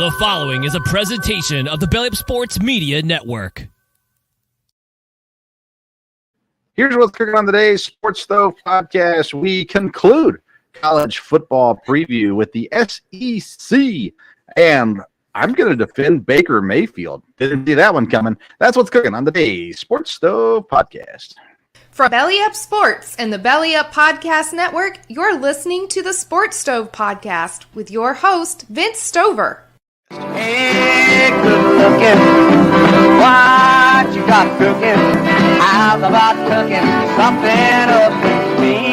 The following is a presentation of the Belly Up Sports Media Network. Here's what's cooking on today's Sports Stove podcast. We conclude college football preview with the SEC, and I'm going to defend Baker Mayfield. Didn't see that one coming. That's what's cooking on today's Sports Stove podcast. From Belly Up Sports and the Belly Up Podcast Network, you're listening to the Sports Stove podcast with your host, Vince Stover. Hey, good looking, what you got cooking? How's about cooking something up with me?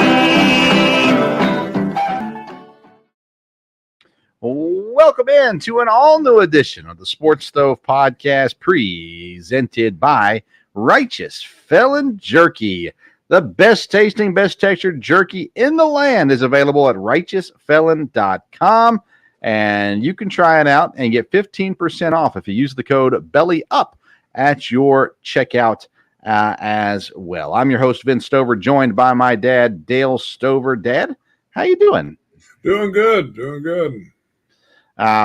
Welcome in to an all-new edition of the Sports Stove podcast presented by Righteous Felon Jerky. The best tasting, best textured jerky in the land is available at righteousfelon.com. And you can try it out and get 15% off if you use the code BELLYUP at your checkout as well. I'm your host, Vince Stover, joined by my dad, Dale Stover. Dad, how you doing? Doing good.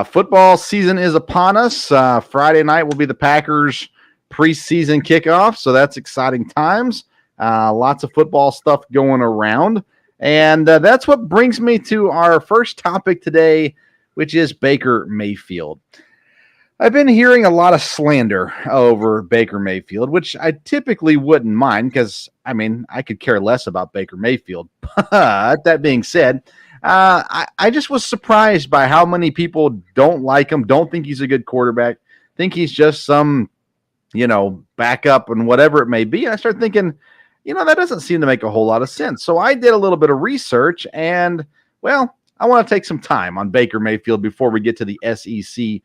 Football season is upon us. Friday night will be the Packers preseason kickoff, so that's exciting times. Lots of football stuff going around. And that's what brings me to our first topic today, which is Baker Mayfield. I've been hearing a lot of slander over Baker Mayfield, which I typically wouldn't mind because, I could care less about Baker Mayfield. But that being said, I just was surprised by how many people don't like him, don't think he's a good quarterback, think he's just some, backup and whatever it may be. And I started thinking, that doesn't seem to make a whole lot of sense. So I did a little bit of research and, I want to take some time on Baker Mayfield before we get to the SEC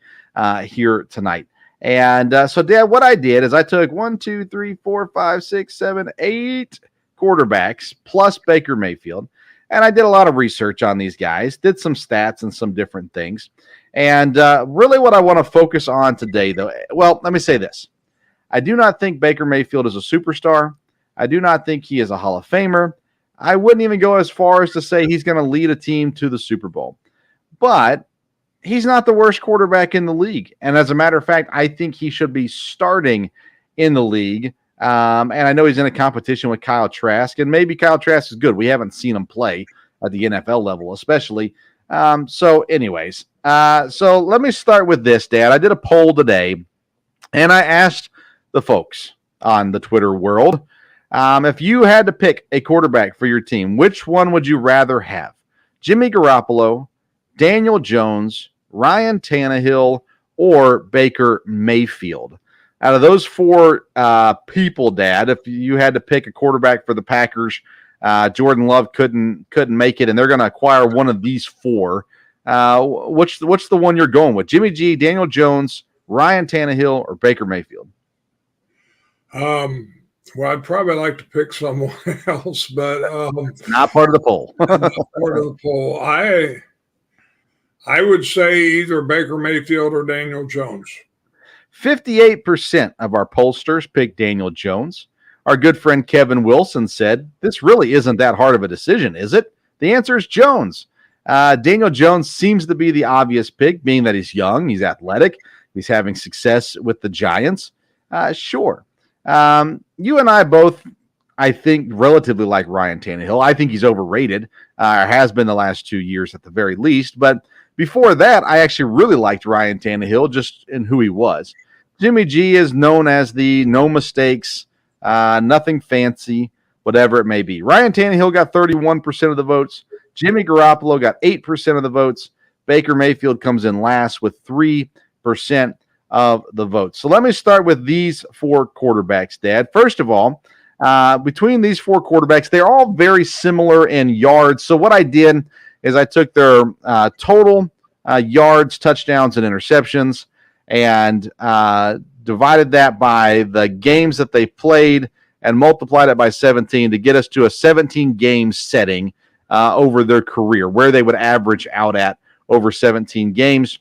here tonight. And so, Dad, what I did is I took 8 quarterbacks plus Baker Mayfield, and I did a lot of research on these guys, did some stats and some different things. And really what I want to focus on today, though, let me say this. I do not think Baker Mayfield is a superstar. I do not think he is a Hall of Famer. I wouldn't even go as far as to say he's going to lead a team to the Super Bowl. But he's not the worst quarterback in the league. And as a matter of fact, I think he should be starting in the league. And I know he's in a competition with Kyle Trask. And maybe Kyle Trask is good. We haven't seen him play at the NFL level, especially. So let me start with this, Dad. I did a poll today, and I asked the folks on the Twitter world, if you had to pick a quarterback for your team, which one would you rather have? Jimmy Garoppolo, Daniel Jones, Ryan Tannehill, or Baker Mayfield? Out of those four people, Dad, if you had to pick a quarterback for the Packers, Jordan Love couldn't make it, and they're going to acquire one of these four. What's the one you're going with? Jimmy G, Daniel Jones, Ryan Tannehill, or Baker Mayfield? Well, I'd probably like to pick someone else, but it's not part of the poll. Not part of the poll. I would say either Baker Mayfield or Daniel Jones. 58% of our pollsters picked Daniel Jones. Our good friend Kevin Wilson said, "This really isn't that hard of a decision, is it?" The answer is Jones. Daniel Jones seems to be the obvious pick, being that he's young, he's athletic, he's having success with the Giants. Sure. You and I both, I think, relatively like Ryan Tannehill. I think he's overrated, or has been the last 2 years at the very least. But before that, I actually really liked Ryan Tannehill just in who he was. Jimmy G is known as the no mistakes, nothing fancy, whatever it may be. Ryan Tannehill got 31% of the votes. Jimmy Garoppolo got 8% of the votes. Baker Mayfield comes in last with 3% of the votes. So let me start with these four quarterbacks, Dad. First of all, between these four quarterbacks, they're all very similar in yards. So what I did is I took their total yards, touchdowns, and interceptions and divided that by the games that they played and multiplied it by 17 to get us to a 17-game setting over their career, where they would average out at over 17 games.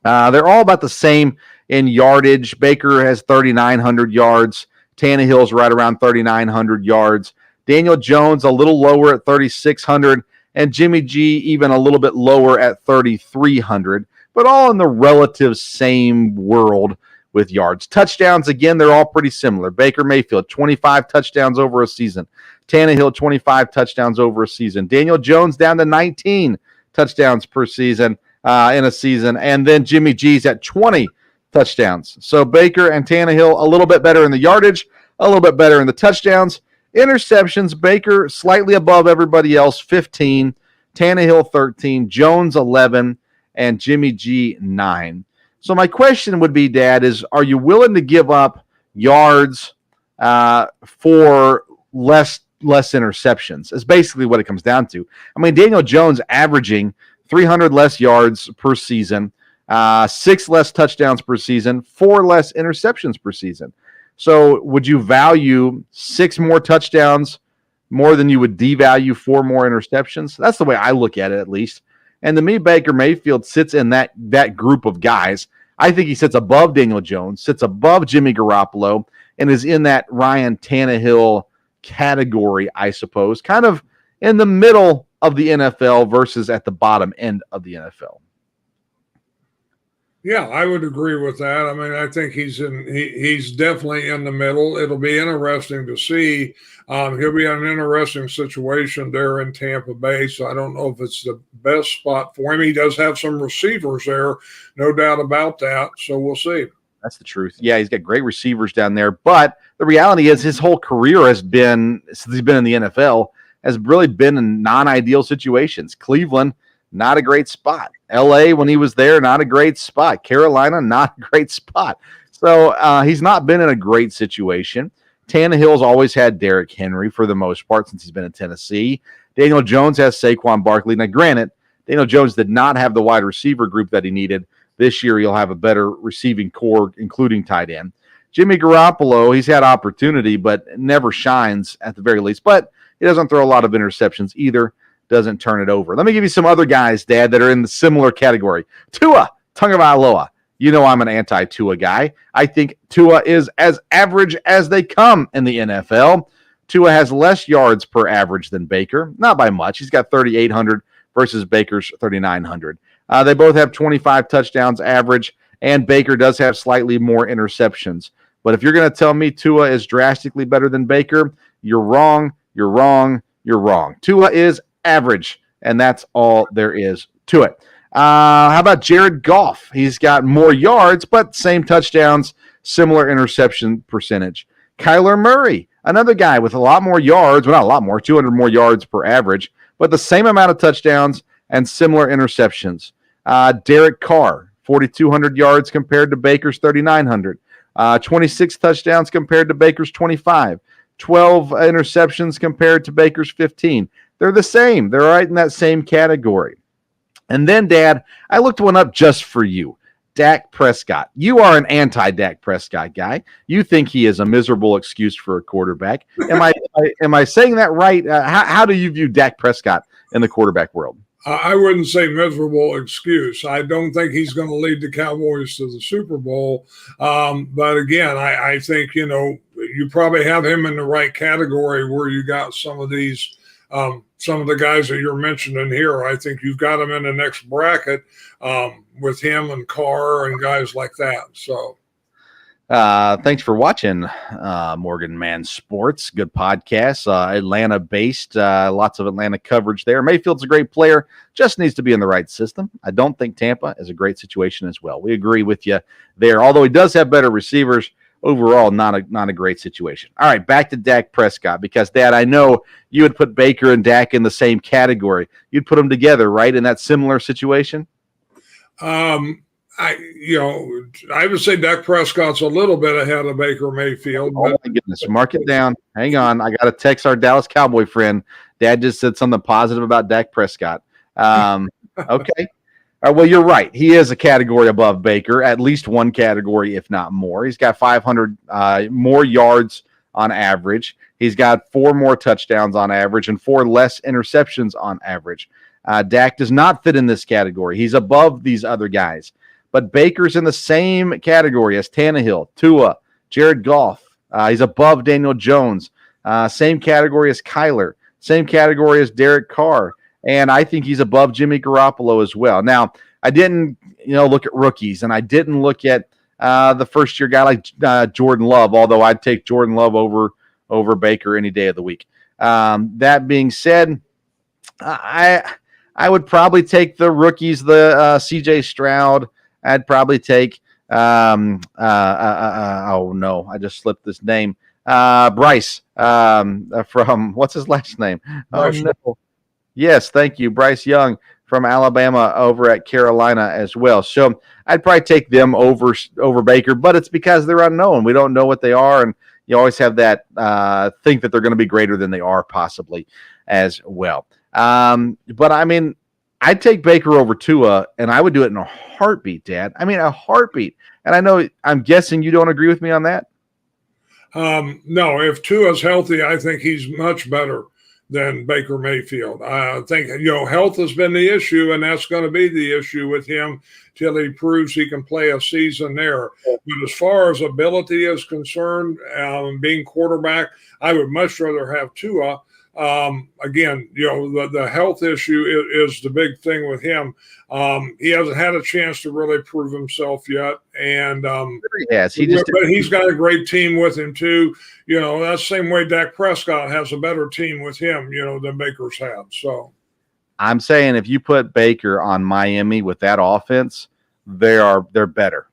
They're all about the same in yardage. Baker has 3,900 yards. Tannehill's right around 3,900 yards. Daniel Jones a little lower at 3,600. And Jimmy G even a little bit lower at 3,300. but all in the relative same world with yards. Touchdowns, again, they're all pretty similar. Baker Mayfield, 25 touchdowns over a season. Tannehill, 25 touchdowns over a season. Daniel Jones down to 19 touchdowns per season in a season. And then Jimmy G's at 20 touchdowns. So Baker and Tannehill a little bit better in the yardage, a little bit better in the touchdowns. Interceptions, Baker slightly above everybody else, 15. Tannehill, 13. Jones, 11. And Jimmy G, 9. So my question would be, Dad, is are you willing to give up yards for less interceptions? Is basically what it comes down to. I mean, Daniel Jones averaging 300 less yards per season, 6 less touchdowns per season, 4 less interceptions per season. So would you value 6 more touchdowns more than you would devalue 4 more interceptions? That's the way I look at it, at least. And to me, Baker Mayfield sits in that group of guys. I think he sits above Daniel Jones, sits above Jimmy Garoppolo, and is in that Ryan Tannehill category, I suppose, kind of in the middle of the NFL versus at the bottom end of the NFL. Yeah, I would agree with that. I mean, I think he's definitely in the middle. It'll be interesting to see. He'll be in an interesting situation there in Tampa Bay. So I don't know if it's the best spot for him. He does have some receivers there, no doubt about that. So we'll see. That's the truth. Yeah, he's got great receivers down there. But the reality is his whole career has been, since he's been in the NFL, has really been in non-ideal situations. Cleveland, not a great spot. LA, when he was there, not a great spot. Carolina, not a great spot. So he's not been in a great situation. Tannehill's always had Derrick Henry for the most part since he's been in Tennessee. Daniel Jones has Saquon Barkley. Now, granted, Daniel Jones did not have the wide receiver group that he needed. This year, he'll have a better receiving core, including tight end. Jimmy Garoppolo, he's had opportunity, but never shines at the very least. But he doesn't throw a lot of interceptions either. Doesn't turn it over. Let me give you some other guys, Dad, that are in the similar category. Tua Tagovailoa. You know I'm an anti-Tua guy. I think Tua is as average as they come in the NFL. Tua has less yards per average than Baker. Not by much. He's got 3,800 versus Baker's 3,900. They both have 25 touchdowns average, and Baker does have slightly more interceptions. But if you're going to tell me Tua is drastically better than Baker, you're wrong, you're wrong, you're wrong. Tua is average, and that's all there is to it. How about Jared Goff? He's got more yards, but same touchdowns, similar interception percentage. Kyler Murray, another guy with a lot more yards, well, not a lot more, 200 more yards per average, but the same amount of touchdowns and similar interceptions. Derek Carr, 4,200 yards compared to Baker's 3,900. 26 touchdowns compared to Baker's 25. 12 interceptions compared to Baker's 15. They're the same. They're right in that same category. And then, Dad, I looked one up just for you. Dak Prescott. You are an anti-Dak Prescott guy. You think he is a miserable excuse for a quarterback. Am I saying that right? How do you view Dak Prescott in the quarterback world? I wouldn't say miserable excuse. I don't think he's going to lead the Cowboys to the Super Bowl. But again, I think, you probably have him in the right category where you got some of these, some of the guys that you're mentioning here. I think you've got him in the next bracket with him and Carr and guys like that. So. Thanks for watching Morgan Man Sports. Good podcast. Atlanta-based. Lots of Atlanta coverage there. Mayfield's a great player. Just needs to be in the right system. I don't think Tampa is a great situation as well. We agree with you there. Although he does have better receivers, overall, not a great situation. All right, back to Dak Prescott, because, Dad, I know you would put Baker and Dak in the same category. You'd put them together, right, in that similar situation? I would say Dak Prescott's a little bit ahead of Baker Mayfield. Oh, my goodness. Mark it down. Hang on. I got to text our Dallas Cowboy friend. Dad just said something positive about Dak Prescott. Okay. Well, you're right. He is a category above Baker, at least one category, if not more. He's got 500 more yards on average. He's got 4 more touchdowns on average and 4 less interceptions on average. Dak does not fit in this category. He's above these other guys. But Baker's in the same category as Tannehill, Tua, Jared Goff. He's above Daniel Jones. Same category as Kyler. Same category as Derek Carr. And I think he's above Jimmy Garoppolo as well. Now, look at rookies, and I didn't look at the first-year guy like Jordan Love, although I'd take Jordan Love over Baker any day of the week. That being said, I would probably take the rookies, the C.J. Stroud. I'd probably take oh no, I just slipped this name. Bryce from what's his last name? Bryce. Oh no. Yes, thank you, Bryce Young from Alabama over at Carolina as well. So I'd probably take them over Baker, but it's because they're unknown. We don't know what they are, and you always have that think that they're going to be greater than they are possibly as well. But I mean, I'd take Baker over Tua, and I would do it in a heartbeat, Dad. I mean, a heartbeat. And I'm guessing you don't agree with me on that? No, if Tua's healthy, I think he's much better than Baker Mayfield. I think, health has been the issue, and that's going to be the issue with him till he proves he can play a season there. But as far as ability is concerned, being quarterback, I would much rather have Tua. Again, the health issue is the big thing with him. He hasn't had a chance to really prove himself yet, and yes, but he's got a great team with him too. That's the same way Dak Prescott has a better team with him, than Baker's had. So, I'm saying if you put Baker on Miami with that offense, they're better.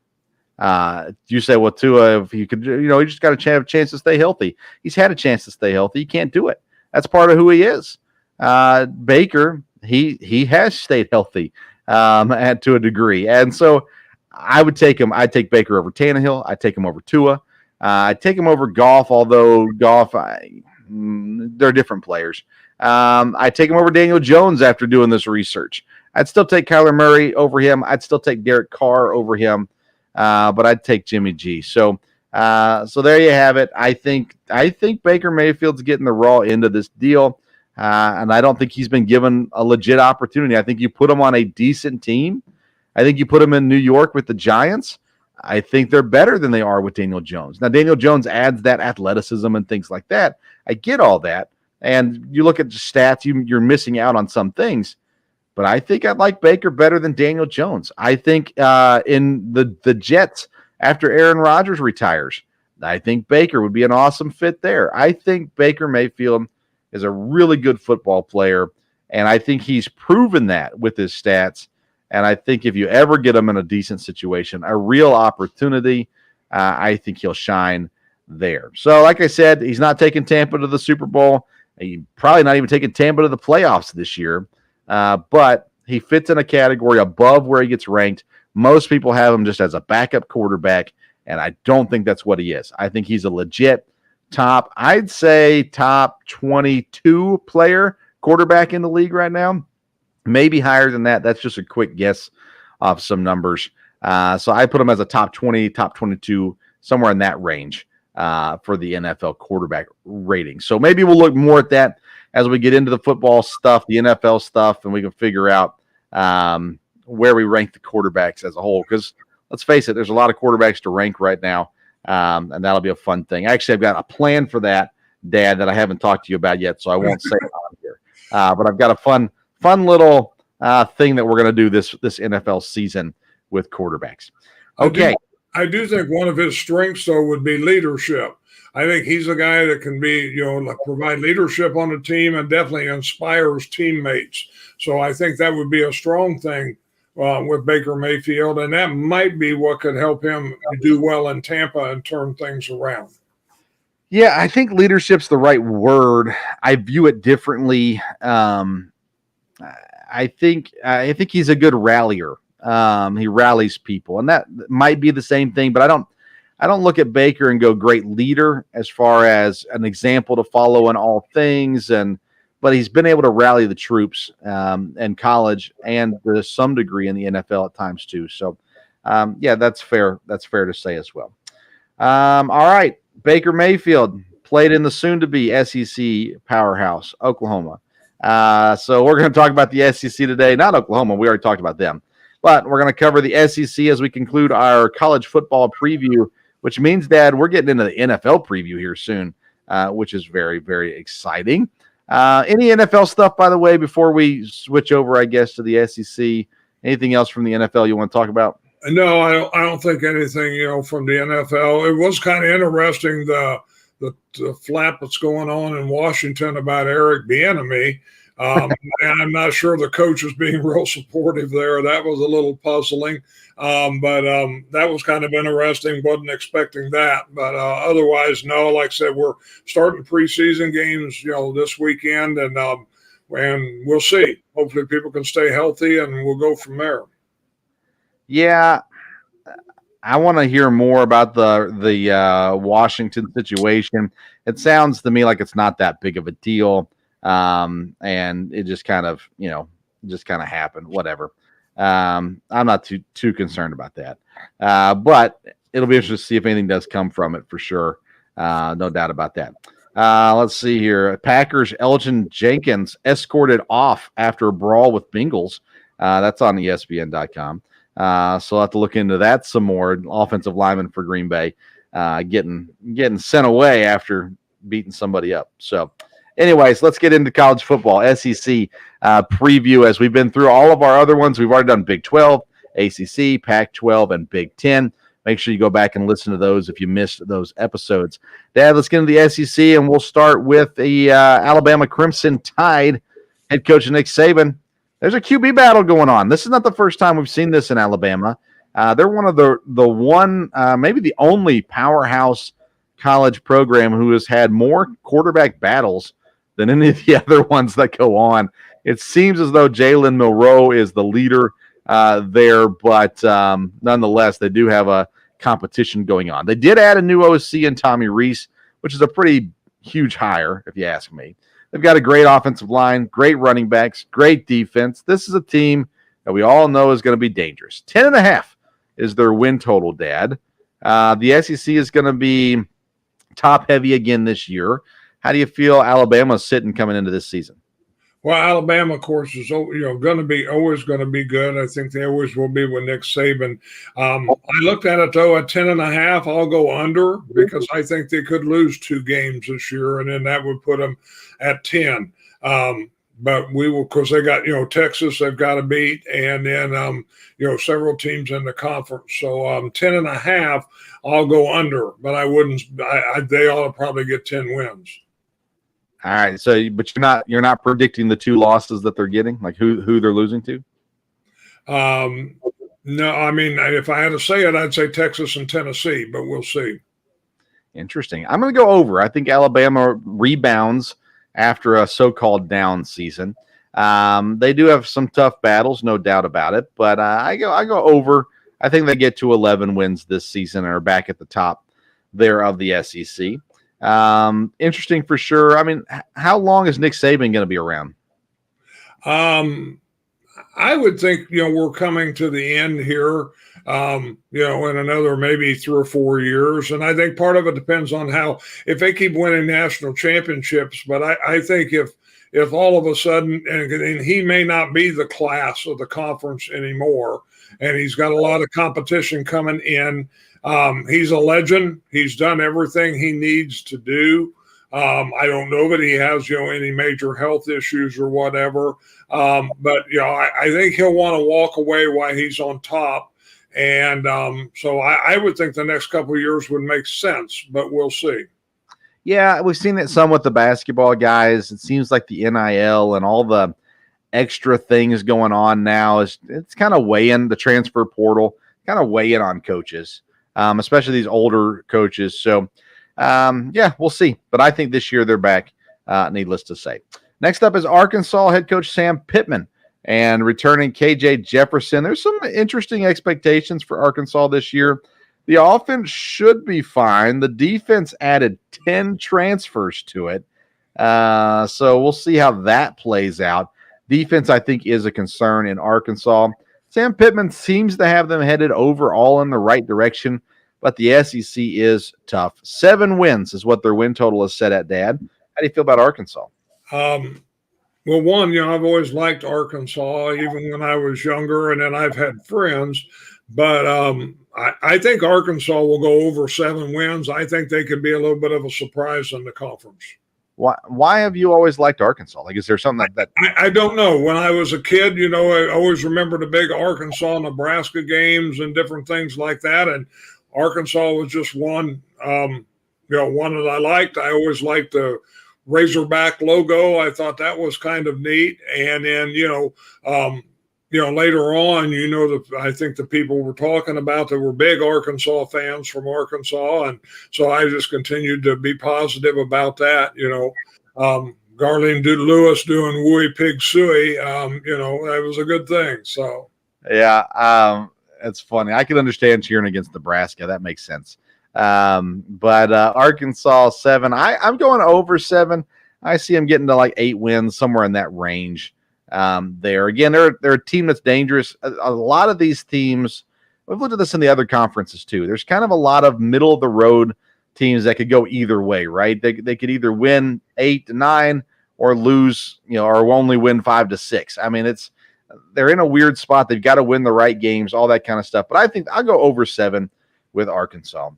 You say, well, Tua, if you could, he just got a chance to stay healthy. He's had a chance to stay healthy. He can't do it. That's part of who he is. Baker, he has stayed healthy to a degree. And so I would take him. I'd take Baker over Tannehill. I'd take him over Tua. I'd take him over Goff, although Goff, they're different players. I'd take him over Daniel Jones after doing this research. I'd still take Kyler Murray over him. I'd still take Derek Carr over him. But I'd take Jimmy G. So there you have it. I think Baker Mayfield's getting the raw end of this deal, and I don't think he's been given a legit opportunity. I think you put him on a decent team. I think you put him in New York with the Giants. I think they're better than they are with Daniel Jones. Now, Daniel Jones adds that athleticism and things like that. I get all that. And you look at the stats, you're missing out on some things. But I think I like Baker better than Daniel Jones. I think in the Jets, after Aaron Rodgers retires, I think Baker would be an awesome fit there. I think Baker Mayfield is a really good football player, and I think he's proven that with his stats. And I think if you ever get him in a decent situation, a real opportunity, I think he'll shine there. So, like I said, he's not taking Tampa to the Super Bowl. He's probably not even taking Tampa to the playoffs this year. But he fits in a category above where he gets ranked. Most people have him just as a backup quarterback, and I don't think that's what he is. I think he's a legit I'd say top 22 player quarterback in the league right now. Maybe higher than that. That's just a quick guess of some numbers. So I put him as a top 20, top 22, somewhere in that range for the NFL quarterback rating. So maybe we'll look more at that as we get into the football stuff, the NFL stuff, and we can figure out where we rank the quarterbacks as a whole. Because let's face it, there's a lot of quarterbacks to rank right now, and that'll be a fun thing. Actually, I've got a plan for that, Dad, that I haven't talked to you about yet, so I won't say it on here. But I've got a fun little thing that we're going to do this NFL season with quarterbacks. Okay. I do think one of his strengths, though, would be leadership. I think he's a guy that can be, provide leadership on the team and definitely inspires teammates. So I think that would be a strong thing with Baker Mayfield, and that might be what could help him do well in Tampa and turn things around. Yeah, I think leadership's the right word. I view it differently. I think he's a good rallier. He rallies people, and that might be the same thing, but I don't look at Baker and go great leader as far as an example to follow in all things. But he's been able to rally the troops in college and to some degree in the NFL at times too. So, yeah, that's fair. That's fair to say as well. All right. Baker Mayfield played in the soon-to-be SEC powerhouse, Oklahoma. So we're going to talk about the SEC today. Not Oklahoma. We already talked about them. But we're going to cover the SEC as we conclude our college football preview, which means, Dad, we're getting into the NFL preview here soon, which is very, very exciting. Any NFL stuff, by the way, before we switch over, I guess, to the SEC Anything else from the NFL you want to talk about? No, I don't think anything, from the NFL. It was kind of interesting, the flap that's going on in Washington about Eric Bieniemy. And I'm not sure the coach is being real supportive there. That was a little puzzling. But that was kind of interesting. Wasn't expecting that. But otherwise, no, like I said, we're starting preseason games, this weekend, and we'll see. Hopefully people can stay healthy, and we'll go from there. Yeah, I want to hear more about the Washington situation. It sounds to me like it's not that big of a deal, and it just kind of happened. Whatever. I'm not too concerned about that, but it'll be interesting to see if anything does come from it for sure. No doubt about that. Let's see here. Packers Elgin Jenkins escorted off after a brawl with Bengals. That's on ESPN.com. So I'll have to look into that some more. Offensive lineman for Green Bay getting sent away after beating somebody up. So anyways, let's get into college football, SEC preview. As we've been through all of our other ones, we've already done Big 12, ACC, Pac-12, and Big 10. Make sure you go back and listen to those if you missed those episodes. Dad, let's get into the SEC, and we'll start with the Alabama Crimson Tide head coach Nick Saban. There's a QB battle going on. This is not the first time we've seen this in Alabama. They're one of maybe the only powerhouse college program who has had more quarterback battles than any of the other ones that go on. It seems as though Jalen Milroe is the leader there, but nonetheless, they do have a competition going on. They did add a new OC in Tommy Rees, which is a pretty huge hire, if you ask me. They've got a great offensive line, great running backs, great defense. This is a team that we all know is going to be dangerous. 10.5 is their win total, Dad. The SEC is going to be top heavy again this year. How do you feel Alabama's sitting coming into this season? Well, Alabama, of course, is always going to be good. I think they always will be with Nick Saban. I looked at it though at 10.5. I'll go under because I think they could lose 2 games this year, and then that would put them at 10. But we will, because they got Texas they've got to beat, and then several teams in the conference. So 10.5, I'll go under, but I wouldn't. They ought to probably get 10 wins. All right, but you're not predicting the 2 losses that they're getting, like who they're losing to. No, I mean, if I had to say it, I'd say Texas and Tennessee, but we'll see. Interesting. I'm going to go over. I think Alabama rebounds after a so-called down season. They do have some tough battles, no doubt about it, but I go over. I think they get to 11 wins this season and are back at the top there of the SEC. Interesting for sure. I mean, how long is Nick Saban going to be around? I would think, we're coming to the end here, in another maybe 3 or 4 years. And I think part of it depends on if they keep winning national championships. But I think if all of a sudden, and he may not be the class of the conference anymore, and he's got a lot of competition coming in. He's a legend. He's done everything he needs to do. I don't know that he has, any major health issues or whatever. But I think he'll want to walk away while he's on top. And so I would think the next couple of years would make sense, but we'll see. Yeah, we've seen it some with the basketball guys. It seems like the NIL and all the extra things going on now it's kind of weighing the transfer portal, kind of weighing on coaches, especially these older coaches. So, we'll see. But I think this year they're back, needless to say. Next up is Arkansas head coach Sam Pittman and returning KJ Jefferson. There's some interesting expectations for Arkansas this year. The offense should be fine. The defense added 10 transfers to it. So we'll see how that plays out. Defense, I think, is a concern in Arkansas. Sam Pittman seems to have them headed overall in the right direction, but the SEC is tough. 7 wins is what their win total is set at, Dad. How do you feel about Arkansas? Well, one, I've always liked Arkansas, even when I was younger, and then I've had friends. But I think Arkansas will go over 7 wins. I think they could be a little bit of a surprise in the conference. Why have you always liked Arkansas? Like, is there something that I don't know. When I was a kid, I always remember the big Arkansas-Nebraska games and different things like that. And Arkansas was just one, one that I liked. I always liked the Razorback logo. I thought that was kind of neat. And then, later on, I think the people were talking about that were big Arkansas fans from Arkansas. And so I just continued to be positive about that, Garlene Lewis doing Wooey Pig Suey, that was a good thing. So, yeah, it's funny. I can understand cheering against Nebraska. That makes sense. But Arkansas 7, I'm going over 7. I see them getting to like 8 wins, somewhere in that range. There again, they're a team that's dangerous. A lot of these teams, we've looked at this in the other conferences too. There's kind of a lot of middle of the road teams that could go either way, right? They could either win 8 to 9 or lose, or only win 5 to 6. I mean, they're in a weird spot. They've got to win the right games, all that kind of stuff. But I think I'll go over 7 with Arkansas.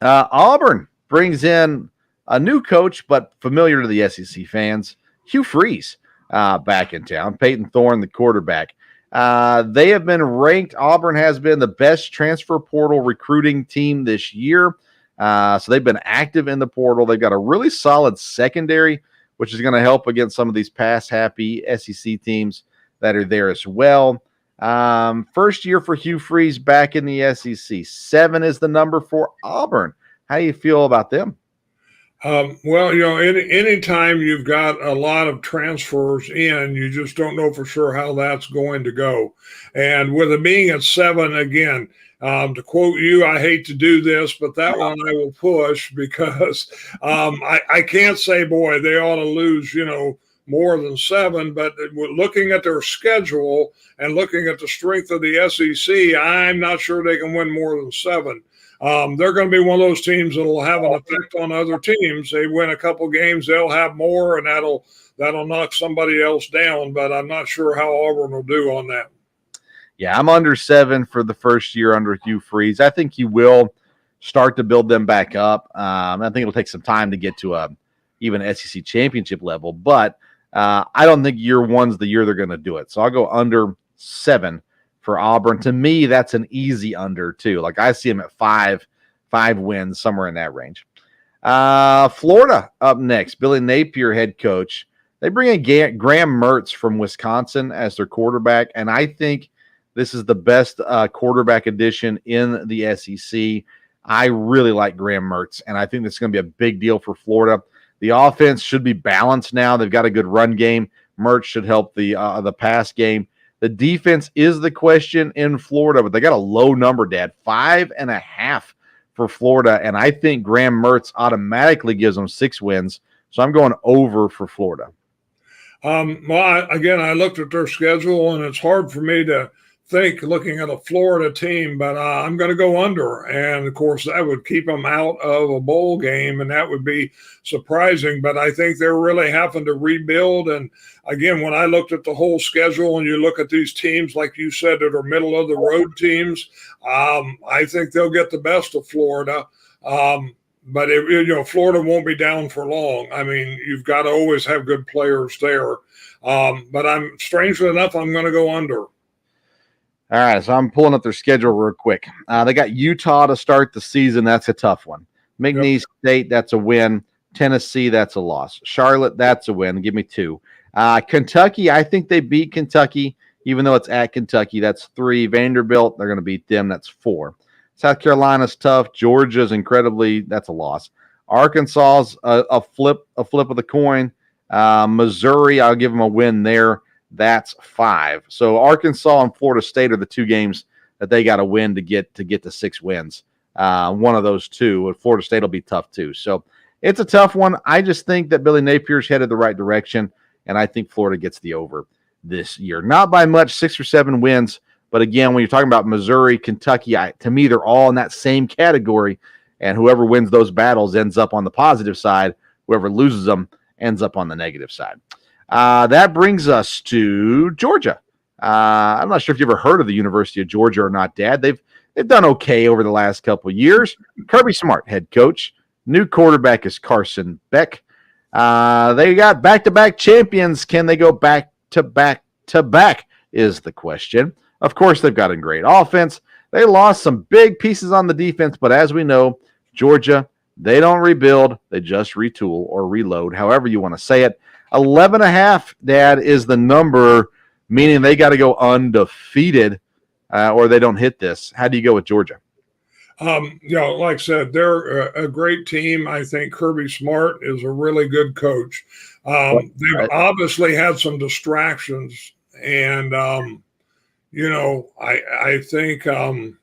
Auburn brings in a new coach, but familiar to the SEC fans, Hugh Freeze. Back in town. Peyton Thorne, the quarterback. They have been ranked. Auburn has been the best transfer portal recruiting team this year. So they've been active in the portal. They've got a really solid secondary, which is going to help against some of these pass-happy SEC teams that are there as well. First year for Hugh Freeze back in the SEC. 7 is the number for Auburn. How do you feel about them? Anytime you've got a lot of transfers in, you just don't know for sure how that's going to go. And with it being at 7, again, to quote you, I hate to do this, but that one I will push because I can't say, boy, they ought to lose, more than 7. But looking at their schedule and looking at the strength of the SEC, I'm not sure they can win more than 7. They're going to be one of those teams that will have an effect on other teams. They win a couple games, they'll have more, and that'll knock somebody else down. But I'm not sure how Auburn will do on that. Yeah, I'm under 7 for the first year under Hugh Freeze. I think he will start to build them back up. I think it'll take some time to get to even SEC championship level, but I don't think year 1's the year they're going to do it. So I'll go under 7. For Auburn. To me, that's an easy under too. Like I see him at 5 wins, somewhere in that range. Florida up next. Billy Napier, head coach. They bring in Graham Mertz from Wisconsin as their quarterback, and I think this is the best quarterback addition in the SEC. I really like Graham Mertz, and I think this is going to be a big deal for Florida. The offense should be balanced now. They've got a good run game. Mertz should help the pass game. The defense is the question in Florida, but they got a low number, Dad, 5.5 for Florida, and I think Graham Mertz automatically gives them 6 wins, so I'm going over for Florida. I looked at their schedule, and it's hard for me to think looking at a Florida team, but I'm going to go under. And, of course, that would keep them out of a bowl game, and that would be surprising. But I think they're really having to rebuild. And, again, when I looked at the whole schedule and you look at these teams, like you said, that are middle-of-the-road teams, I think they'll get the best of Florida. But, Florida won't be down for long. I mean, you've got to always have good players there. But strangely enough, I'm going to go under. All right, so I'm pulling up their schedule real quick. They got Utah to start the season. That's a tough one. McNeese State, that's a win. Tennessee, that's a loss. Charlotte, that's a win. Give me 2. Kentucky, I think they beat Kentucky, even though it's at Kentucky. That's 3. Vanderbilt, they're going to beat them. That's 4. South Carolina's tough. Georgia's that's a loss. Arkansas's a flip of the coin. Missouri, I'll give them a win there. That's 5. So Arkansas and Florida State are the 2 games that they got to win to get to 6 wins. One of those 2. Florida State will be tough too. So it's a tough one. I just think that Billy Napier's headed the right direction, and I think Florida gets the over this year. Not by much, 6 or 7 wins. But again, when you're talking about Missouri, Kentucky, to me, they're all in that same category. And whoever wins those battles ends up on the positive side. Whoever loses them ends up on the negative side. That brings us to Georgia. I'm not sure if you ever heard of the University of Georgia or not, Dad. They've done okay over the last couple of years. Kirby Smart, head coach. New quarterback is Carson Beck. They got back-to-back champions. Can they go back-to-back is the question. Of course, they've got a great offense. They lost some big pieces on the defense, but as we know, Georgia, they don't rebuild. They just retool or reload, however you want to say it. 11.5, Dad, is the number, meaning they got to go undefeated or they don't hit this. How do you go with Georgia? Like I said, they're a great team. I think Kirby Smart is a really good coach. They've obviously had some distractions, and I think I'm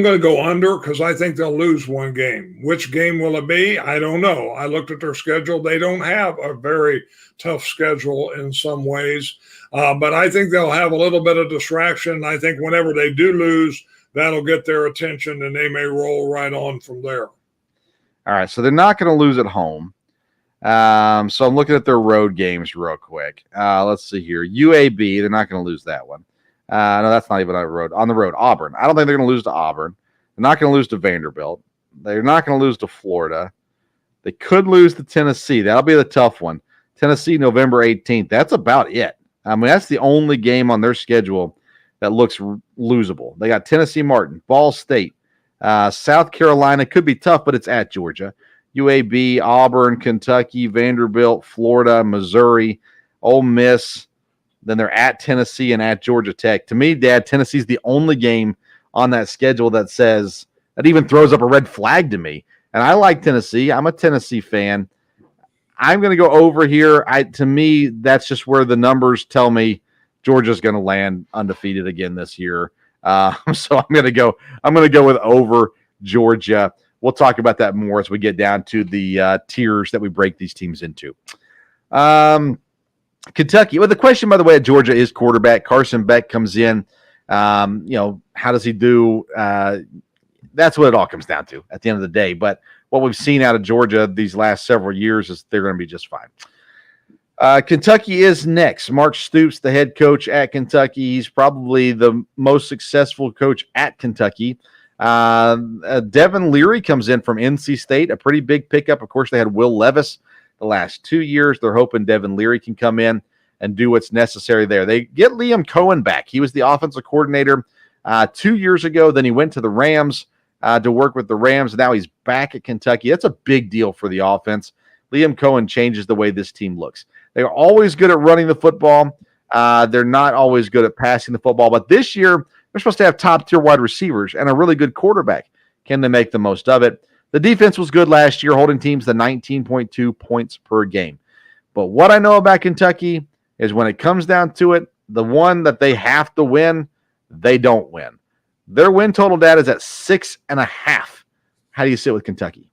going to go under because I think they'll lose one game. Which game will it be? I don't know. I looked at their schedule. They don't have a very tough schedule in some ways, but I think they'll have a little bit of distraction. I think whenever they do lose, that'll get their attention, and they may roll right on from there. All right, so they're not going to lose at home. So I'm looking at their road games real quick. Let's see here. UAB, they're not going to lose that one. No, that's not even on the road. On the road, Auburn. I don't think they're going to lose to Auburn. They're not going to lose to Vanderbilt. They're not going to lose to Florida. They could lose to Tennessee. That'll be the tough one. Tennessee, November 18th. That's about it. I mean, that's the only game on their schedule that looks losable. They got Tennessee Martin, Ball State, South Carolina. Could be tough, but it's at Georgia. UAB, Auburn, Kentucky, Vanderbilt, Florida, Missouri, Ole Miss. Then they're at Tennessee and at Georgia Tech. To me, Dad, Tennessee's the only game on that schedule that even throws up a red flag to me. And I like Tennessee. I'm a Tennessee fan. I'm going to go over here. To me, that's just where the numbers tell me Georgia's going to land undefeated again this year. So I'm going to go with over Georgia. We'll talk about that more as we get down to the tiers that we break these teams into. Kentucky. Well, the question, by the way, at Georgia is quarterback. Carson Beck comes in. How does he do? That's what it all comes down to at the end of the day. But what we've seen out of Georgia these last several years is they're going to be just fine. Kentucky is next. Mark Stoops, the head coach at Kentucky. He's probably the most successful coach at Kentucky. Devin Leary comes in from NC State, a pretty big pickup. Of course, they had Will Levis the last 2 years. They're hoping Devin Leary can come in and do what's necessary there. They get Liam Cohen back. He was the offensive coordinator 2 years ago. Then he went to the Rams to work with the Rams. Now he's back at Kentucky. That's a big deal for the offense. Liam Cohen changes the way this team looks. They are always good at running the football. They're not always good at passing the football. But this year, they're supposed to have top-tier wide receivers and a really good quarterback. Can they make the most of it? The defense was good last year, holding teams to 19.2 points per game. But what I know about Kentucky is when it comes down to it, the one that they have to win, they don't win. Their win total data is at 6.5. How do you sit with Kentucky?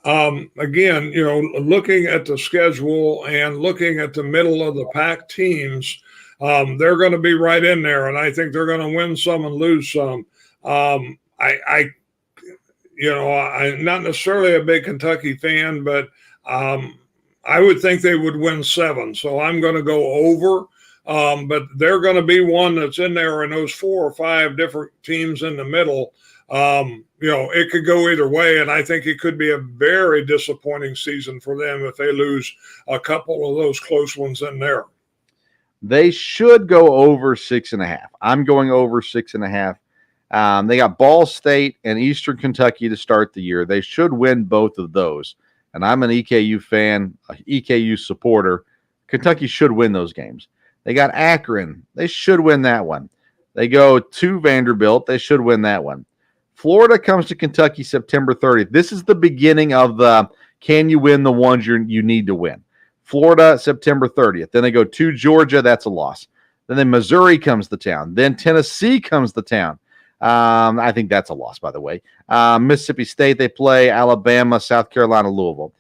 Again, looking at the schedule and looking at the middle of the pack teams, they're going to be right in there, and I think they're going to win some and lose some. I'm not necessarily a big Kentucky fan, but I would think they would win 7. So I'm going to go over. But they're going to be one that's in there in those 4 or 5 different teams in the middle. It could go either way, and I think it could be a very disappointing season for them if they lose a couple of those close ones in there. They should go over 6.5. I'm going over 6.5. They got Ball State and Eastern Kentucky to start the year. They should win both of those. And I'm an EKU fan, an EKU supporter. Kentucky should win those games. They got Akron. They should win that one. They go to Vanderbilt. They should win that one. Florida comes to Kentucky September 30th. This is the beginning of the can you win the ones you need to win. Florida, September 30th. Then they go to Georgia. That's a loss. Then Missouri comes to town. Then Tennessee comes to town. I think that's a loss, by the way. Mississippi State, they play Alabama, South Carolina, Louisville.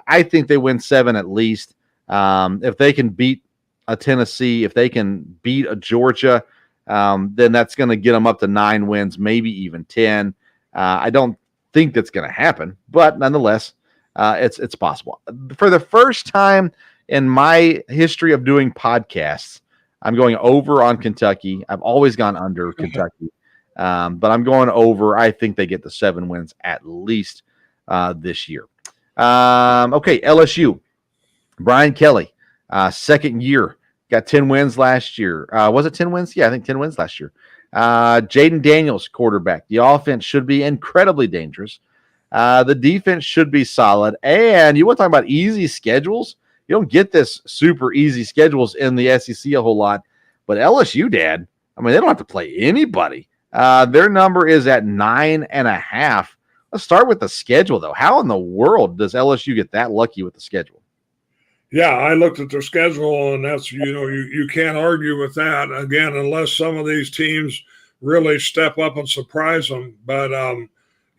I think they win 7 at least. If they can beat a Tennessee, if they can beat a Georgia, then that's going to get them up to 9 wins, maybe even 10. I don't think that's going to happen, but nonetheless, it's possible. For the first time in my history of doing podcasts, I'm going over on Kentucky. I've always gone under Kentucky, but I'm going over. I think they get the 7 wins at least this year. Okay, LSU. Brian Kelly, second year, got 10 wins last year. Was it 10 wins? Yeah, I think 10 wins last year. Jaden Daniels, quarterback. The offense should be incredibly dangerous. The defense should be solid. And you want to talk about easy schedules? You don't get this super easy schedules in the SEC a whole lot. But LSU, Dad, I mean, they don't have to play anybody. Their number is at 9.5. Let's start with the schedule, though. How in the world does LSU get that lucky with the schedule? Yeah, I looked at their schedule, and that's, you can't argue with that, again, unless some of these teams really step up and surprise them. But,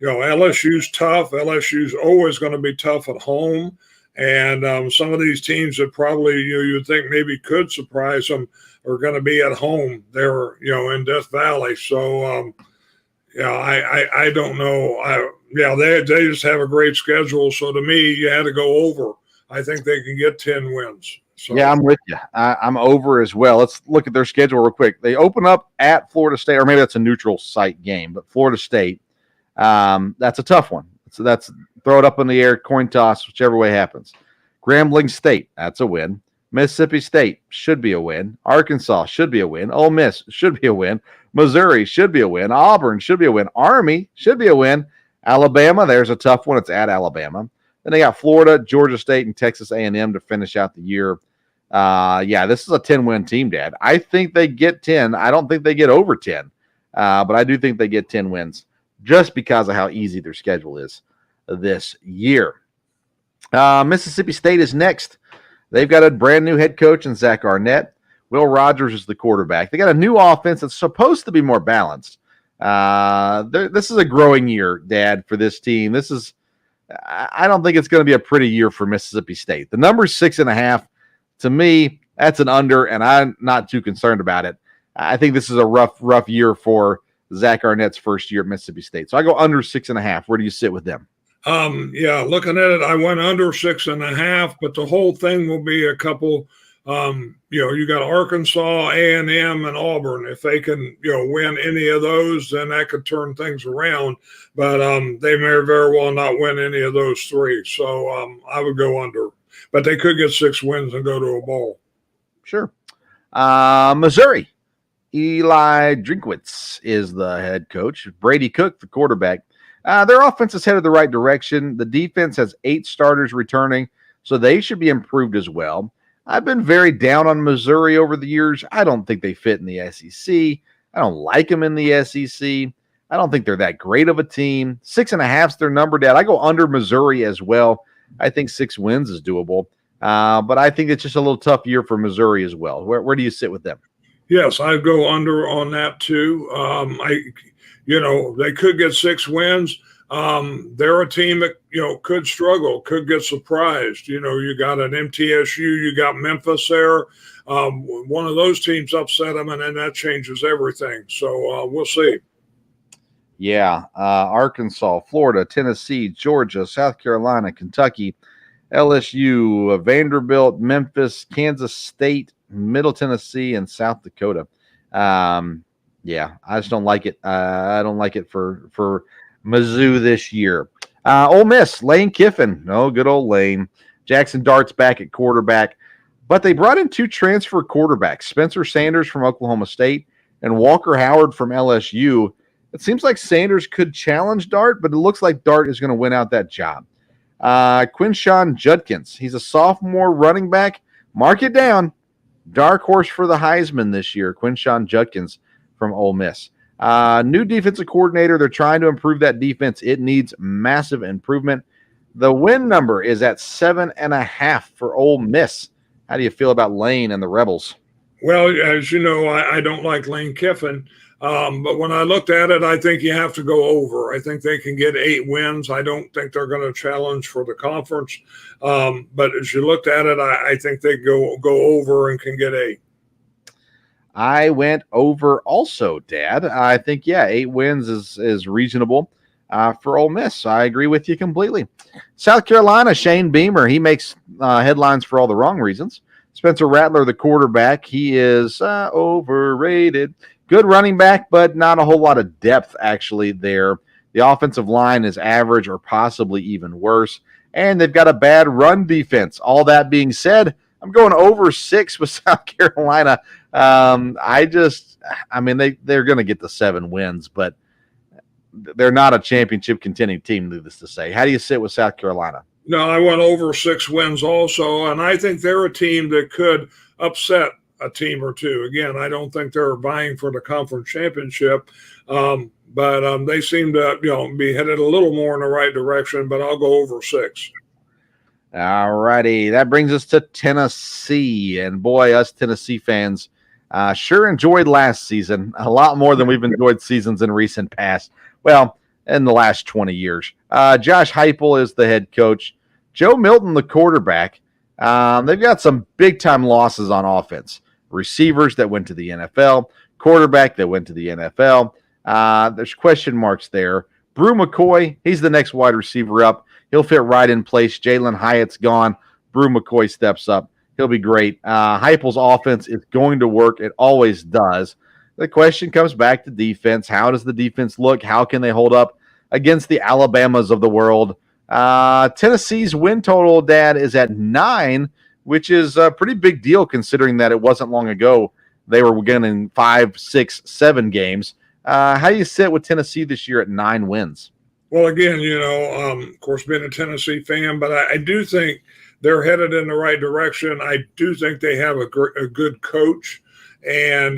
LSU's tough. LSU's always going to be tough at home. And some of these teams that probably you'd think maybe could surprise them are going to be at home there, in Death Valley. So, I don't know. They just have a great schedule. So to me, you had to go over. I think they can get 10 wins. So. Yeah, I'm with you. I'm over as well. Let's look at their schedule real quick. They open up at Florida State, or maybe that's a neutral site game, but Florida State, that's a tough one. So that's throw it up in the air, coin toss, whichever way happens. Grambling State, that's a win. Mississippi State should be a win. Arkansas should be a win. Ole Miss should be a win. Missouri should be a win. Auburn should be a win. Army should be a win. Alabama, there's a tough one. It's at Alabama. Then they got Florida, Georgia State, and Texas A&M to finish out the year. This is a 10-win team, Dad. I think they get 10. I don't think they get over 10, but I do think they get 10 wins just because of how easy their schedule is this year. Mississippi State is next. They've got a brand new head coach in Zach Arnett. Will Rogers is the quarterback. They got a new offense that's supposed to be more balanced. This is a growing year, Dad, for this team. I don't think it's going to be a pretty year for Mississippi State. The number's 6.5. To me, that's an under, and I'm not too concerned about it. I think this is a rough year for Zach Arnett's first year at Mississippi State. So I go under 6.5. Where do you sit with them? Looking at it, I went under 6.5, but the whole thing will be a couple. You got Arkansas, A&M, and Auburn. If they can, win any of those, then that could turn things around. But they may very well not win any of those three. So I would go under. But they could get 6 wins and go to a bowl. Sure. Missouri. Eli Drinkwitz is the head coach. Brady Cook, the quarterback. Their offense is headed the right direction. The defense has 8 starters returning, so they should be improved as well. I've been very down on Missouri over the years. I don't think they fit in the SEC. I don't like them in the SEC. I don't think they're that great of a team. 6.5 is their number, Dad. I go under Missouri as well. I think 6 wins is doable. But I think it's just a little tough year for Missouri as well. Where do you sit with them? Yes, I go under on that too. They could get 6 wins. They're a team that, could struggle, could get surprised. You got an MTSU, you got Memphis there. One of those teams upset them, and then that changes everything. So we'll see. Yeah, Arkansas, Florida, Tennessee, Georgia, South Carolina, Kentucky, LSU, Vanderbilt, Memphis, Kansas State, Middle Tennessee, and South Dakota. I just don't like it. I don't like it for Mizzou this year. Ole Miss, Lane Kiffin. Oh, good old Lane. Jackson Dart's back at quarterback. But they brought in 2 transfer quarterbacks, Spencer Sanders from Oklahoma State and Walker Howard from LSU. It seems like Sanders could challenge Dart, but it looks like Dart is going to win out that job. Quinshawn Judkins. He's a sophomore running back. Mark it down. Dark horse for the Heisman this year, Quinshawn Judkins from Ole Miss. New defensive coordinator. They're trying to improve that defense. It needs massive improvement. The win number is at 7.5 for Ole Miss. How do you feel about Lane and the Rebels? Well, as you know, I don't like Lane Kiffin. But when I looked at it, I think you have to go over. I think they can get 8 wins. I don't think they're going to challenge for the conference. But as you looked at it, I think they go over and can get 8. I went over also, Dad. I think, 8 wins is reasonable for Ole Miss. I agree with you completely. South Carolina, Shane Beamer. He makes headlines for all the wrong reasons. Spencer Rattler, the quarterback. He is overrated. Good running back, but not a whole lot of depth actually there. The offensive line is average or possibly even worse. and they've got a bad run defense. All that being said, I'm going over 6 with South Carolina. They're going to get the 7 wins, but they're not a championship contending team, needless to say. How do you sit with South Carolina? No, I went over 6 wins also, and I think they're a team that could upset a team or two. Again, I don't think they're vying for the conference championship, but they seem to be headed a little more in the right direction, but I'll go over 6. All righty. That brings us to Tennessee, and boy, us Tennessee fans sure enjoyed last season a lot more than we've enjoyed seasons in recent past. Well, in the last 20 years. Josh Heupel is the head coach. Joe Milton, the quarterback. They've got some big-time losses on offense. Receivers that went to the NFL. Quarterback that went to the NFL. There's question marks there. Brew McCoy, he's the next wide receiver up. He'll fit right in place. Jalen Hyatt's gone. Brew McCoy steps up. He'll be great. Heupel's offense is going to work. It always does. The question comes back to defense. How does the defense look? How can they hold up against the Alabamas of the world? Tennessee's win total, Dad, is at 9, which is a pretty big deal considering that it wasn't long ago they were winning 5, 6, 7 games. How do you sit with Tennessee this year at 9 wins? Well, again, of course, being a Tennessee fan, but I do think they're headed in the right direction. I do think they have a good coach. And,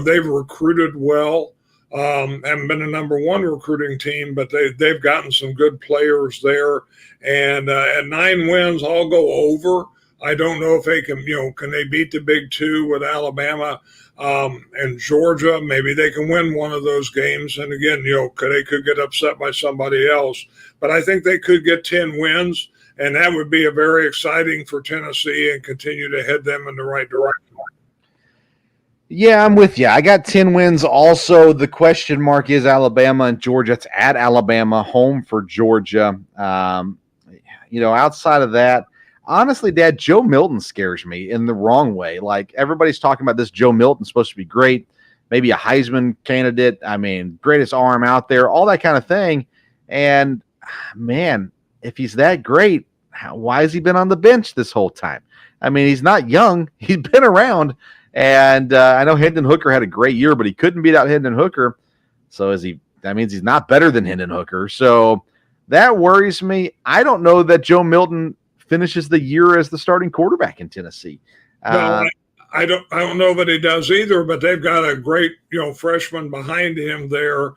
they've recruited well, haven't been a number 1 recruiting team, but they've gotten some good players there. And at 9 wins, I'll go over. I don't know if they can they beat the Big 2 with Alabama and Georgia? Maybe they can win one of those games. And again, they could get upset by somebody else. But I think they could get 10 wins, and that would be a very exciting for Tennessee and continue to head them in the right direction. Yeah, I'm with you. I got 10 wins also. The question mark is Alabama and Georgia. It's at Alabama, home for Georgia. Outside of that, honestly, Dad, Joe Milton scares me in the wrong way. Like, everybody's talking about this Joe Milton supposed to be great, maybe a Heisman candidate. I mean, greatest arm out there, all that kind of thing. And, man, if he's that great, why has he been on the bench this whole time? I mean, he's not young. He's been around. And I know Hendon Hooker had a great year, but he couldn't beat out Hendon Hooker. So that means he's not better than Hendon Hooker. So that worries me. I don't know that Joe Milton finishes the year as the starting quarterback in Tennessee. No, I don't know that he does either, but they've got a great, freshman behind him there.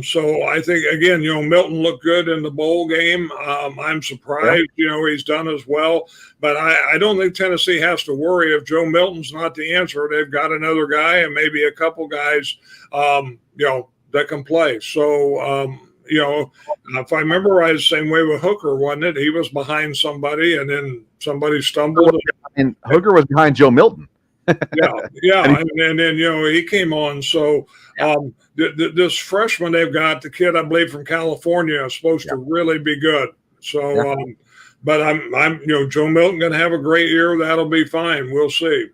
So I think, again, Milton looked good in the bowl game. I'm surprised, he's done as well. But I don't think Tennessee has to worry if Joe Milton's not the answer. They've got another guy and maybe a couple guys, that can play. So, if I remember right, the same way with Hooker, wasn't it? He was behind somebody, and then somebody stumbled. And Hooker was behind Joe Milton. yeah, and then he came on. So this freshman they've got, the kid I believe from California, is supposed to really be good. So, but I'm Joe Milton going to have a great year. That'll be fine. We'll see.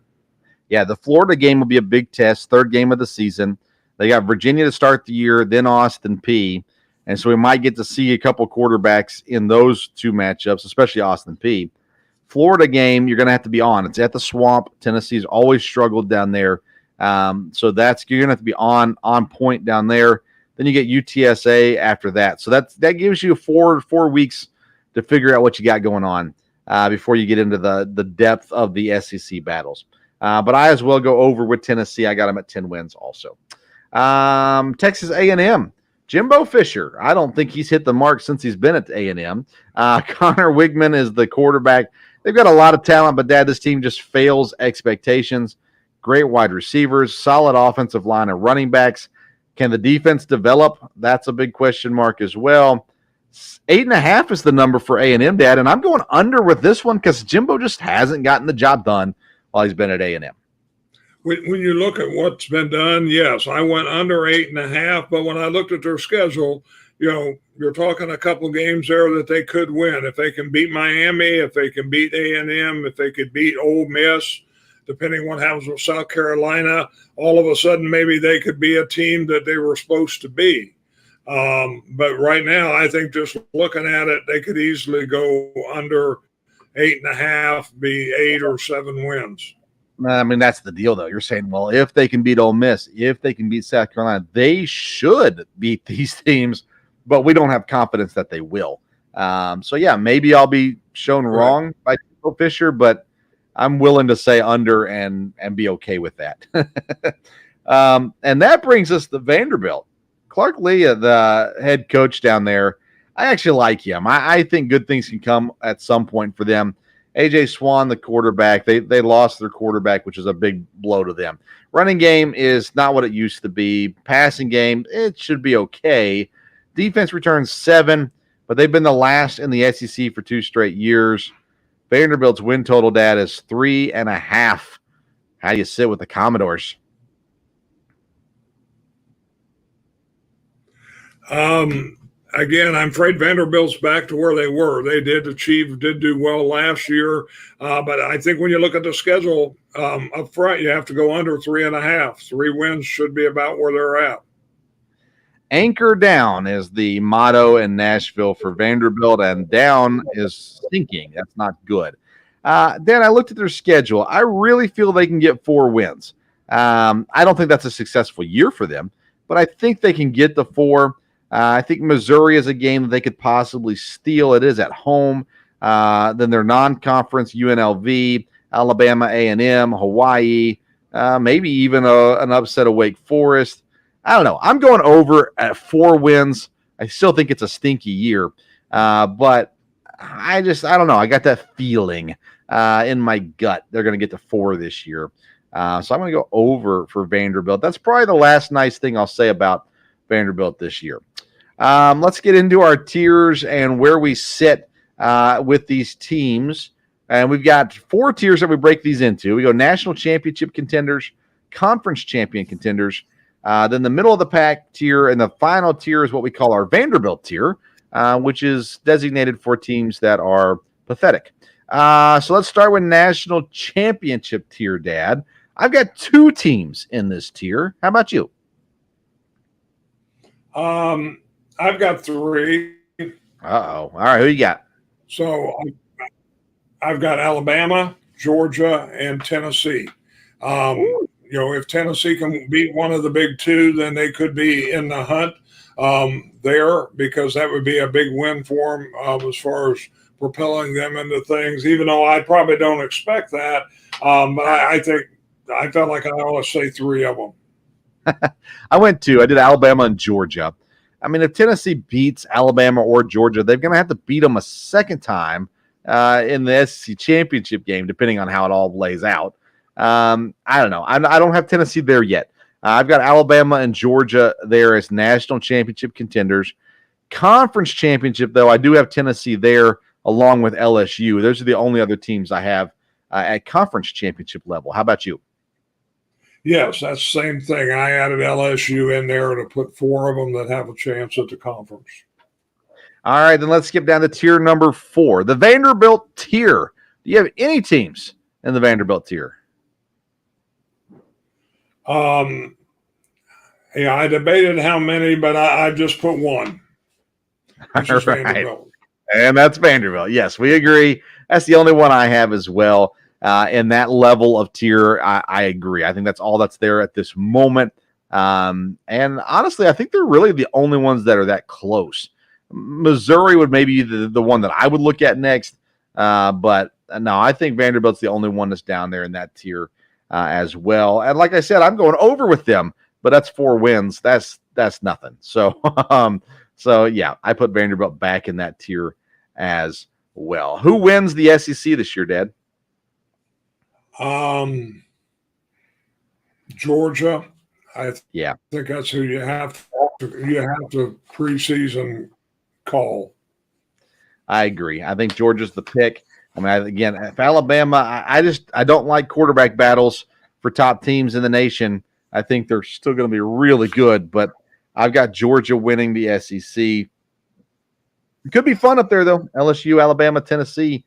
Yeah, the Florida game will be a big test. 3rd game of the season. They got Virginia to start the year, then Austin Peay. And so we might get to see a couple quarterbacks in those 2 matchups, especially Austin Peay. Florida game, you're going to have to be on. It's at the Swamp. Tennessee's always struggled down there. So you're going to have to be on point down there. Then you get UTSA after that. So that gives you 4 weeks to figure out what you got going on before you get into the depth of the SEC battles. But I as well go over with Tennessee. I got them at 10 wins also. Texas A&M. Jimbo Fisher, I don't think he's hit the mark since he's been at A&M. Connor Wigman is the quarterback. They've got a lot of talent, but, Dad, this team just fails expectations. Great wide receivers, solid offensive line of running backs. Can the defense develop? That's a big question mark as well. 8.5 is the number for A&M, Dad, and I'm going under with this one because Jimbo just hasn't gotten the job done while he's been at A&M. When you look at what's been done, yes, I went under 8.5. But when I looked at their schedule, you're talking a couple games there that they could win. If they can beat Miami, if they can beat A&M, if they could beat Ole Miss, depending what happens with South Carolina, all of a sudden maybe they could be a team that they were supposed to be. But right now, I think just looking at it, they could easily go under 8.5, be 8 or 7 wins. I mean, that's the deal, though. You're saying, well, if they can beat Ole Miss, if they can beat South Carolina, they should beat these teams, but we don't have confidence that they will. So, yeah, maybe I'll be shown wrong by Phil Fisher, but I'm willing to say under and be okay with that. And that brings us to Vanderbilt. Clark Lea, the head coach down there, I actually like him. I think good things can come at some point for them. A.J. Swan, the quarterback, they lost their quarterback, which is a big blow to them. Running game is not what it used to be. Passing game, it should be okay. Defense returns 7, but they've been the last in the SEC for 2 straight years. Vanderbilt's win total, Dad, is 3.5. How do you sit with the Commodores? Again, I'm afraid Vanderbilt's back to where they were. They did do well last year. But I think when you look at the schedule up front, you have to go under 3.5. 3 wins should be about where they're at. Anchor down is the motto in Nashville for Vanderbilt, and down is sinking. That's not good. Dan, I looked at their schedule. I really feel they can get 4 wins. I don't think that's a successful year for them, but I think they can get the 4. I think Missouri is a game that they could possibly steal. It is at home. Then their non-conference, UNLV, Alabama A&M, Hawaii, maybe even an upset of Wake Forest. I don't know. I'm going over at 4 wins. I still think it's a stinky year. But I don't know. I got that feeling in my gut they're going to get to 4 this year. So I'm going to go over for Vanderbilt. That's probably the last nice thing I'll say about Vanderbilt this year. Let's get into our tiers and where we sit with these teams. And we've got 4 tiers that we break these into. We go national championship contenders, conference champion contenders, then the middle of the pack tier, and the final tier is what we call our Vanderbilt tier, which is designated for teams that are pathetic. So let's start with national championship tier, Dad. I've got 2 teams in this tier. How about you? I've got 3. All right, who you got? So I've got Alabama, Georgia, and Tennessee. If Tennessee can beat one of the big 2, then they could be in the hunt there, because that would be a big win for them as far as propelling them into things, even though I probably don't expect that. But I felt like I ought to say 3 of them. I went 2. I did Alabama and Georgia. I mean, if Tennessee beats Alabama or Georgia, they're going to have to beat them a second time in the SEC championship game, depending on how it all lays out. I don't know. I don't have Tennessee there yet. I've got Alabama and Georgia there as national championship contenders. Conference championship, though, I do have Tennessee there along with LSU. Those are the only other teams I have at conference championship level. How about you? Yes, that's the same thing. I added LSU in there to put 4 of them that have a chance at the conference. All right, then let's skip down to tier number 4, the Vanderbilt tier. Do you have any teams in the Vanderbilt tier? I debated how many, but I just put 1. Which is right. Vanderbilt. And that's Vanderbilt. Yes, we agree. That's the only one I have as well. In that level of tier, I agree. I think that's all that's there at this moment. And honestly, I think they're really the only ones that are that close. Missouri would maybe be the one that I would look at next. But no, I think Vanderbilt's the only one that's down there in that tier as well. And like I said, I'm going over with them, but that's 4 wins. That's nothing. So, so yeah, I put Vanderbilt back in that tier as well. Who wins the SEC this year, Dad? Georgia. I think that's who you have to preseason call. I agree. I think Georgia's the pick. I mean, again, if Alabama, I don't like quarterback battles for top teams in the nation. I think they're still going to be really good, but I've got Georgia winning the SEC. It could be fun up there, though. LSU, Alabama, Tennessee.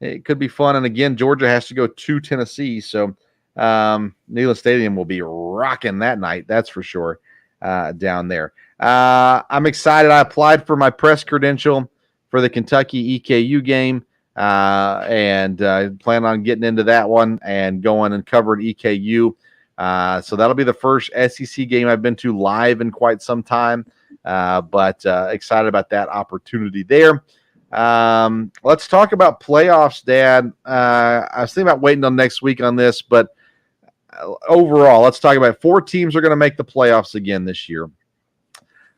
It could be fun. And again, Georgia has to go to Tennessee. So Neyland Stadium will be rocking that night. That's for sure. down there. I'm excited. I applied for my press credential for the Kentucky EKU game and plan on getting into that one and going and covering EKU. So that'll be the first SEC game I've been to live in quite some time, but excited about that opportunity there. Let's talk about playoffs, Dad. I was thinking about waiting until next week on this, but overall, let's talk about 4 teams are going to make the playoffs again this year.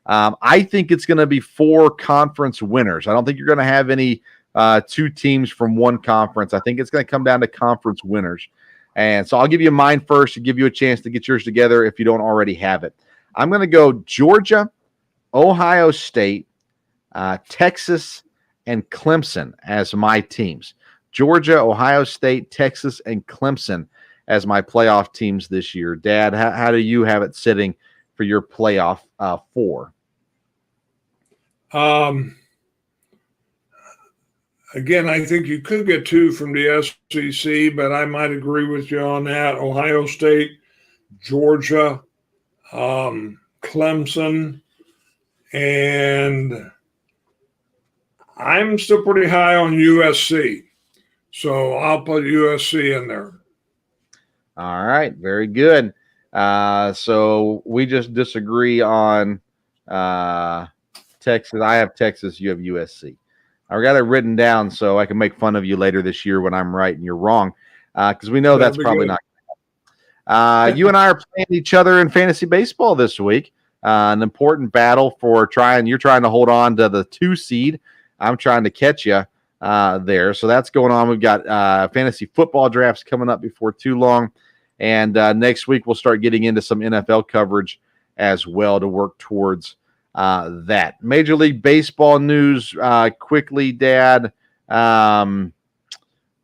I think it's going to be 4 conference winners. I don't think you're going to have any 2 teams from one conference. I think it's going to come down to conference winners. And so I'll give you mine first to give you a chance to get yours together if you don't already have it. I'm going to go Georgia, Ohio State, Texas, and Clemson as my teams. Georgia, Ohio State, Texas, and Clemson as my playoff teams this year. Dad, how do you have it sitting for your playoff 4? Again, I think you could get 2 from the SEC, but I might agree with you on that. Ohio State, Georgia, Clemson, and I'm still pretty high on USC. So I'll put USC in there. All right, very good. So we just disagree on Texas. I have Texas, you have USC. I got it written down so I can make fun of you later this year when I'm right and you're wrong, because we know that's probably good. not. You and I are playing each other in fantasy baseball this week. An important battle for you're trying to hold on to the 2 seed. I'm trying to catch you there. So that's going on. We've got fantasy football drafts coming up before too long. And next week we'll start getting into some NFL coverage as well to work towards that. Major League Baseball news quickly, Dad. What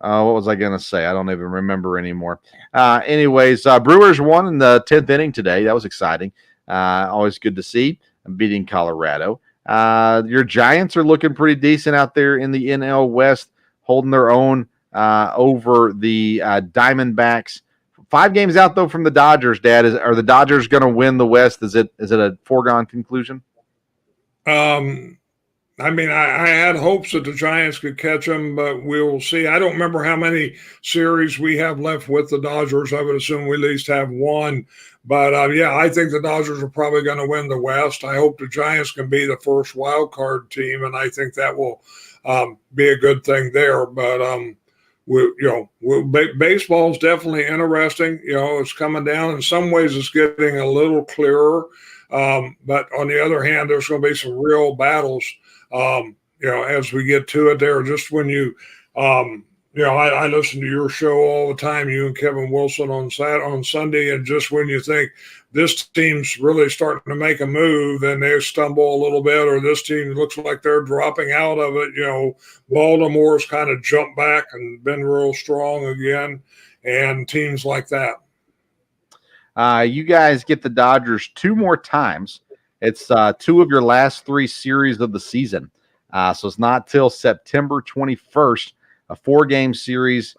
was I going to say? I don't even remember anymore. Anyways, Brewers won in the 10th inning today. That was exciting. Always good to see. Beating Colorado. Your Giants are looking pretty decent out there in the NL West, holding their own over the Diamondbacks. 5 games out, though, from the Dodgers, Dad. Are the Dodgers going to win the West? Is it a foregone conclusion? I mean, I had hopes that the Giants could catch them, but we will see. I don't remember how many series we have left with the Dodgers. I would assume we at least have 1. But, yeah, I think the Dodgers are probably going to win the West. I hope the Giants can be the first wild card team, and I think that will be a good thing there. But, baseball is definitely interesting. It's coming down. In some ways, it's getting a little clearer. But on the other hand, there's going to be some real battles, as we get to it there. Just when I listen to your show all the time, you and Kevin Wilson on Sunday, and just when you think this team's really starting to make a move and they stumble a little bit, or this team looks like they're dropping out of it, Baltimore's kind of jumped back and been real strong again, and teams like that. You guys get the Dodgers 2 more times. It's 2 of your last 3 series of the season. So it's not till September 21st, a 4-game series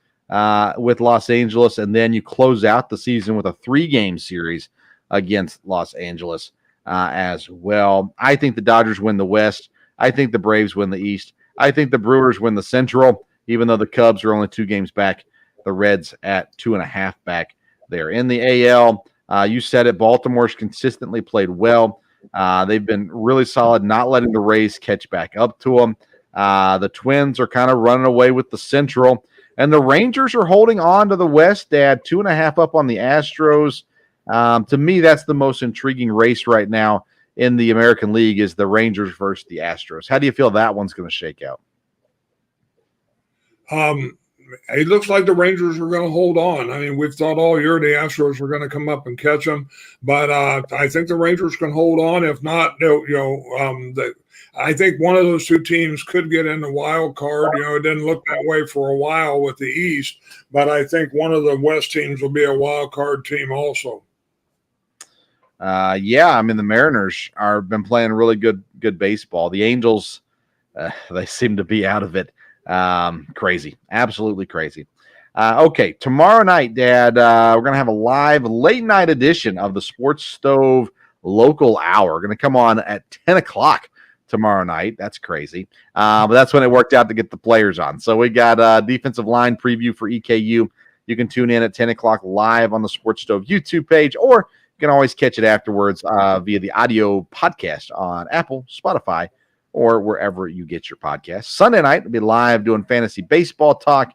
with Los Angeles, and then you close out the season with a 3-game series against Los Angeles as well. I think the Dodgers win the West. I think the Braves win the East. I think the Brewers win the Central, even though the Cubs are only 2 games back. The Reds at 2.5 back there. In the AL, you said it, Baltimore's consistently played well. They've been really solid, not letting the Rays catch back up to them. The Twins are kind of running away with the Central. And the Rangers are holding on to the West, Dad, 2.5 up on the Astros. To me, that's the most intriguing race right now in the American League is the Rangers versus the Astros. How do you feel that one's going to shake out? It looks like the Rangers are going to hold on. I mean, we've thought all year the Astros were going to come up and catch them, but I think the Rangers can hold on. If not, I think one of those 2 teams could get in the wild card. It didn't look that way for a while with the East, but I think one of the West teams will be a wild card team also. The Mariners are been playing really good baseball. The Angels, they seem to be out of it. Crazy, absolutely crazy. Okay, tomorrow night, Dad, we're going to have a live late night edition of the Sports Stove local hour. Going to come on at 10 o'clock tomorrow night. That's crazy. But that's when it worked out to get the players on. So we got a defensive line preview for EKU. You can tune in at 10 o'clock live on the Sports Stove YouTube page, or you can always catch it afterwards via the audio podcast on Apple, Spotify, or wherever you get your podcasts. Sunday night, we'll be live doing fantasy baseball talk,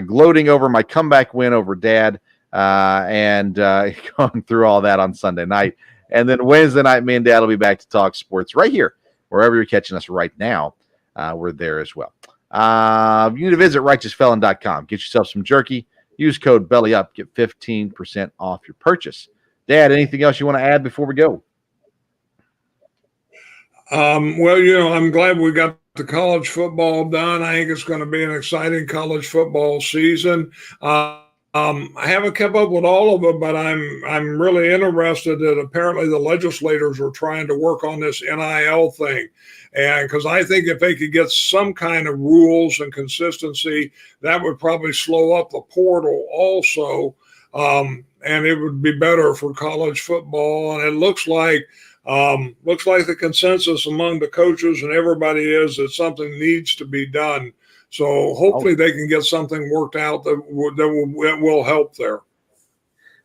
gloating over my comeback win over Dad, and going through all that on Sunday night. And then Wednesday night, me and Dad will be back to talk sports right here, wherever you're catching us right now. We're there as well. You need to visit righteousfelon.com. Get yourself some jerky. Use code BELLYUP. Get 15% off your purchase. Dad, anything else you want to add before we go? Well, I'm glad we got the college football done. I think it's going to be an exciting college football season. I haven't kept up with all of it, but I'm really interested that apparently the legislators are trying to work on this NIL thing. And because I think if they could get some kind of rules and consistency, that would probably slow up the portal also. And it would be better for college football. And it looks like the consensus among the coaches and everybody is that something needs to be done. So hopefully they can get something worked out that will help there.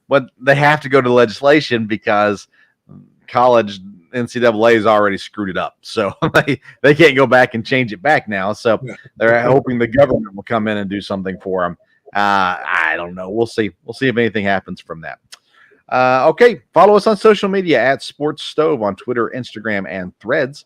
But they have to go to legislation because college NCAA has already screwed it up. So they can't go back and change it back now. So they're hoping the government will come in and do something for them. I don't know. We'll see. We'll see if anything happens from that. Okay. Follow us on social media at Sports Stove on Twitter, Instagram, and Threads.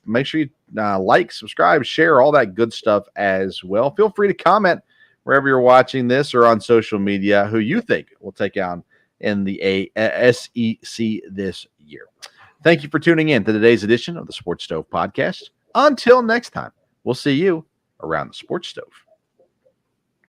Make sure you like, subscribe, share, all that good stuff as well. Feel free to comment wherever you're watching this or on social media who you think will take out in the SEC this year. Thank you for tuning in to today's edition of the Sports Stove Podcast. Until next time, we'll see you around the Sports Stove.